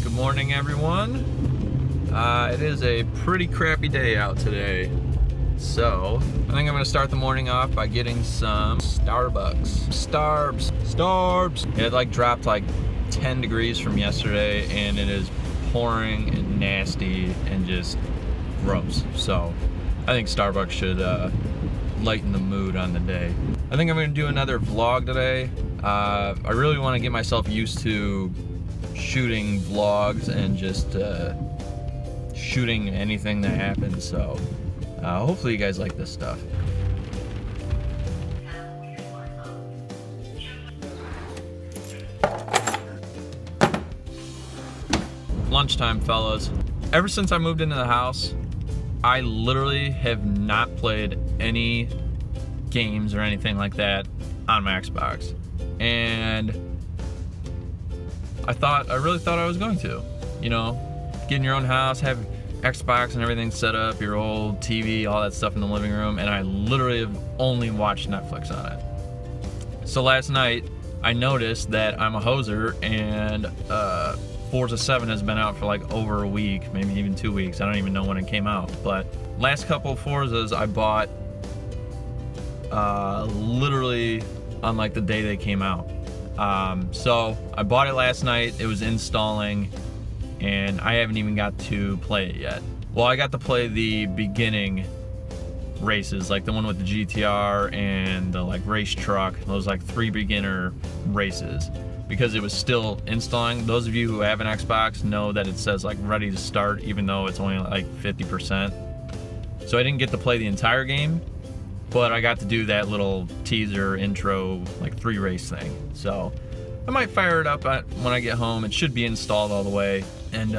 Good morning, everyone. It is a pretty crappy day out today. So, I think I'm gonna start the morning off by getting some Starbucks. Starbs. It like dropped like 10 degrees from yesterday and it is pouring and nasty and just gross. So, I think Starbucks should lighten the mood on the day. I think I'm gonna do another vlog today. I really wanna get myself used to shooting vlogs and just shooting anything that happens. So, hopefully you guys like this stuff. Lunchtime, fellas. Ever since I moved into the house, I literally have not played any games or anything like that on my Xbox. And I really thought I was going to. You know, get in your own house, have Xbox and everything set up, your old TV, all that stuff in the living room, and I literally have only watched Netflix on it. So last night, I noticed that I'm a hoser and Forza 7 has been out for like over a week, maybe even 2 weeks. I don't even know when it came out, but last couple of Forzas I bought literally on like the day they came out. So I bought it last night, it was installing, and I haven't even got to play it yet. Well, I got to play the beginning races, like the one with the GTR and the like race truck, those like 3 beginner races, because it was still installing. Those of you who have an Xbox know that it says like ready to start, even though it's only like 50%. So I didn't get to play the entire game, but I got to do that little teaser intro, like 3 race thing. So I might fire it up when I get home. It should be installed all the way, and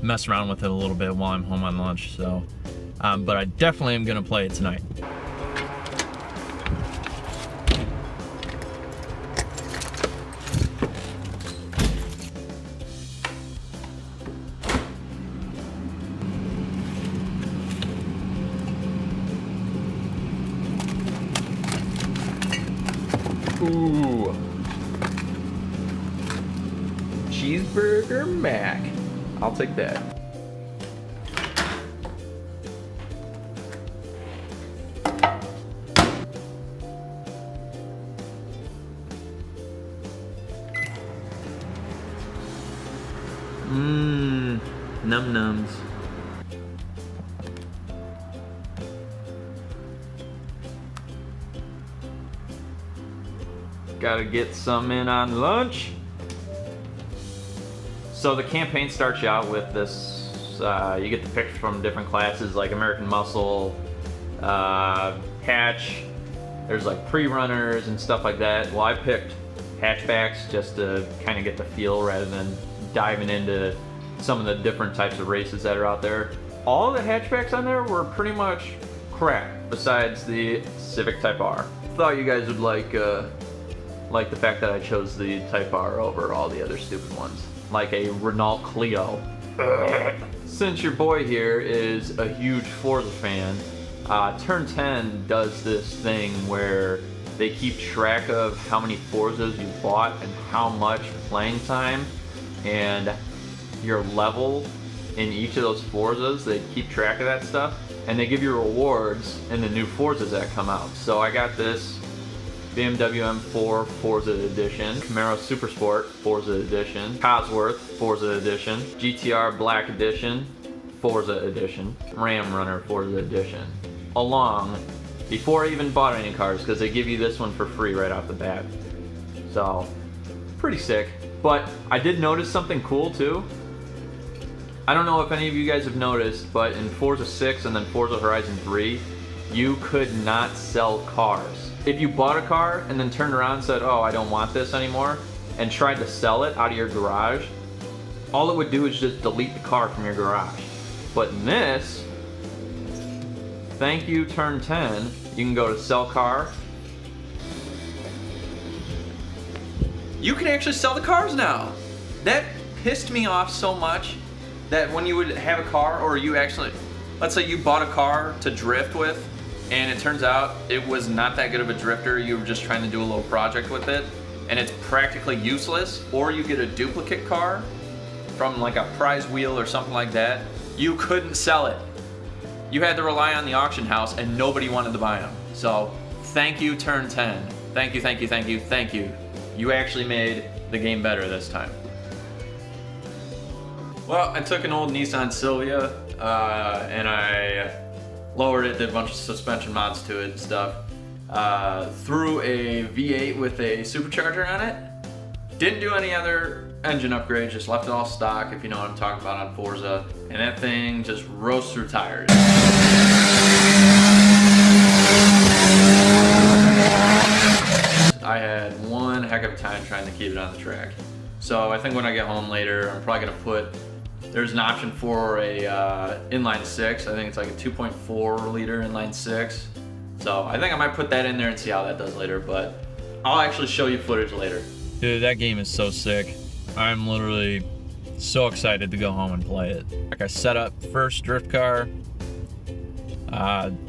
mess around with it a little bit while I'm home on lunch. So, but I definitely am gonna play it tonight. Ooh. Cheeseburger Mac. I'll take that. Num nums. Gotta get some in on lunch. So the campaign starts you out with this, you get the picks from different classes like American Muscle, Hatch, there's like pre-runners and stuff like that. Well, I picked hatchbacks just to kind of get the feel rather than diving into some of the different types of races that are out there. All the hatchbacks on there were pretty much crap, besides the Civic Type R. Thought you guys would like the fact that I chose the Type R over all the other stupid ones, like a Renault Clio. Since your boy here is a huge Forza fan, Turn 10 does this thing where they keep track of how many Forzas you bought and how much playing time and your level in each of those Forzas. They keep track of that stuff, and they give you rewards in the new Forzas that come out. So I got this BMW M4 Forza Edition, Camaro Supersport Forza Edition, Cosworth Forza Edition, GTR Black Edition Forza Edition, Ram Runner Forza Edition, along before I even bought any cars, because they give you this one for free right off the bat. So, pretty sick. But I did notice something cool too. I don't know if any of you guys have noticed, but in Forza 6 and then Forza Horizon 3, you could not sell cars. If you bought a car and then turned around and said, oh, I don't want this anymore, and tried to sell it out of your garage, all it would do is just delete the car from your garage. But in this, thank you Turn 10, you can go to sell car. You can actually sell the cars now. That pissed me off so much that when you would have a car, or you actually, let's say you bought a car to drift with, and it turns out it was not that good of a drifter, you were just trying to do a little project with it, and it's practically useless, or you get a duplicate car from like a prize wheel or something like that, you couldn't sell it. You had to rely on the auction house and nobody wanted to buy them. So thank you, Turn 10. Thank you, thank you, thank you, thank you. You actually made the game better this time. Well, I took an old Nissan Silvia and I lowered it, did a bunch of suspension mods to it and stuff. Threw a V8 with a supercharger on it. Didn't do any other engine upgrades, just left it all stock, if you know what I'm talking about, on Forza. And that thing just roasts through tires. I had one heck of a time trying to keep it on the track. So I think when I get home later, I'm probably gonna put, there's an option for a inline six. I think it's like a 2.4 liter inline six. So I think I might put that in there and see how that does later, but I'll actually show you footage later. Dude, that game is so sick. I'm literally so excited to go home and play it. Like, I set up first drift car,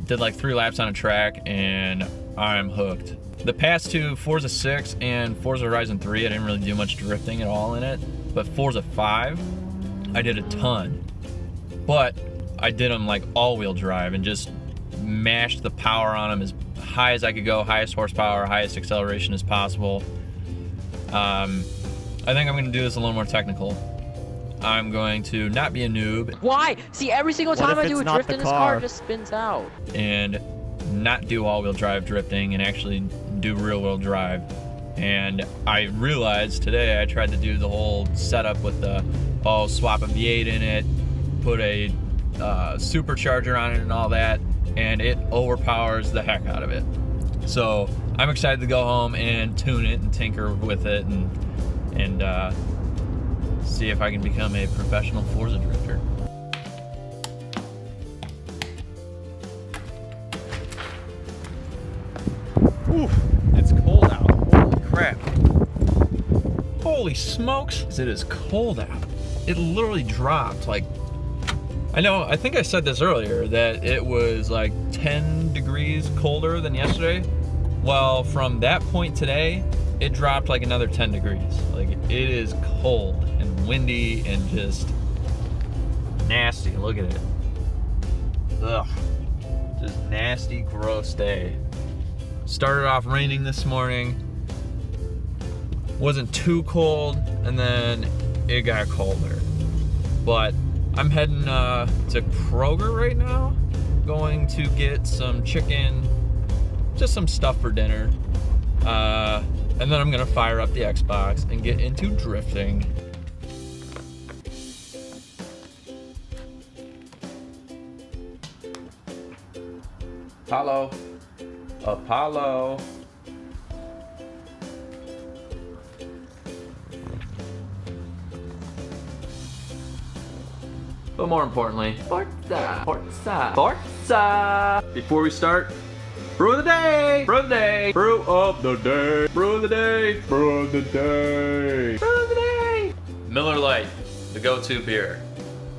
did like 3 laps on a track, and I'm hooked. The past two, Forza 6 and Forza Horizon 3, I didn't really do much drifting at all in it. But Forza 5, I did a ton. But I did them like all-wheel drive and just mashed the power on them as high as I could go, highest horsepower, highest acceleration as possible. I think I'm going to do this a little more technical. I'm going to not be a noob. Why? See, every single time I do a drift in this car, it just spins out. And not do all-wheel drive drifting and actually do rear-wheel drive. And I realized today I tried to do the whole setup with the, swap a V8 in it, put a supercharger on it and all that, and it overpowers the heck out of it. So I'm excited to go home and tune it and tinker with it and see if I can become a professional Forza drifter. Oof, it's cold out. Holy crap. Holy smokes, it is cold out. It literally dropped like, I think I said this earlier, that it was like 10 degrees colder than yesterday. Well, from that point today, it dropped like another 10 degrees. Like, it is cold and windy and just nasty. Look at it. Ugh. Just nasty, gross day. Started off raining this morning. Wasn't too cold, and then it got colder. But I'm heading to Kroger right now. Going to get some chicken, just some stuff for dinner. And then I'm gonna fire up the Xbox and get into drifting. Apollo. Apollo. But more importantly, Forza. Forza. Forza. Before we start, brew of the day! Brew of the day! Brew of the day! Brew of the day! Brew of the day! Brew of the day! Miller Lite, the go-to beer.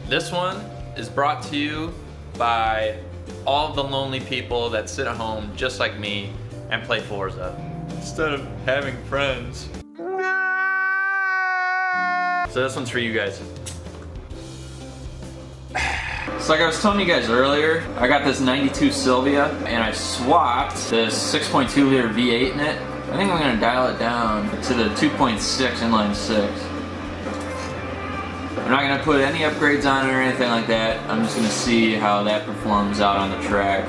This one is brought to you by all the lonely people that sit at home just like me and play Forza instead of having friends. So this one's for you guys. So like I was telling you guys earlier, I got this 92 Silvia and I swapped this 6.2 liter V8 in it. I think I'm gonna dial it down to the 2.6 inline six. I'm not gonna put any upgrades on it or anything like that. I'm just gonna see how that performs out on the track.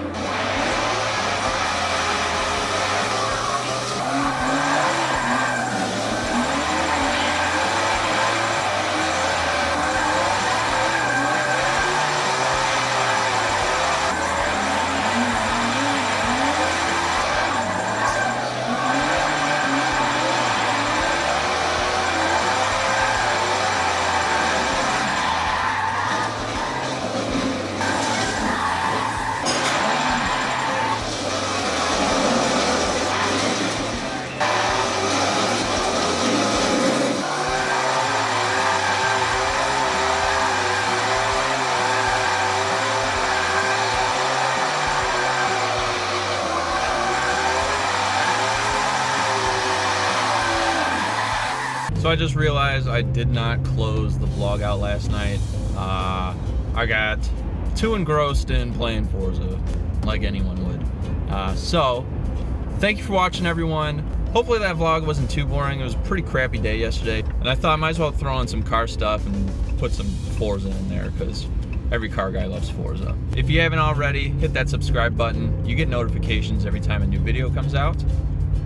I just realized I did not close the vlog out last night. I got too engrossed in playing Forza, like anyone would. So, thank you for watching, everyone. Hopefully that vlog wasn't too boring. It was a pretty crappy day yesterday, and I thought I might as well throw in some car stuff and put some Forza in there, because every car guy loves Forza. If you haven't already, hit that subscribe button. You get notifications every time a new video comes out,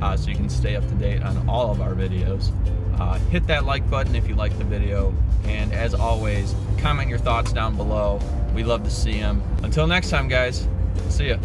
so you can stay up to date on all of our videos. Hit that like button if you like the video, and as always, comment your thoughts down below. We love to see them. Until next time, guys, see ya.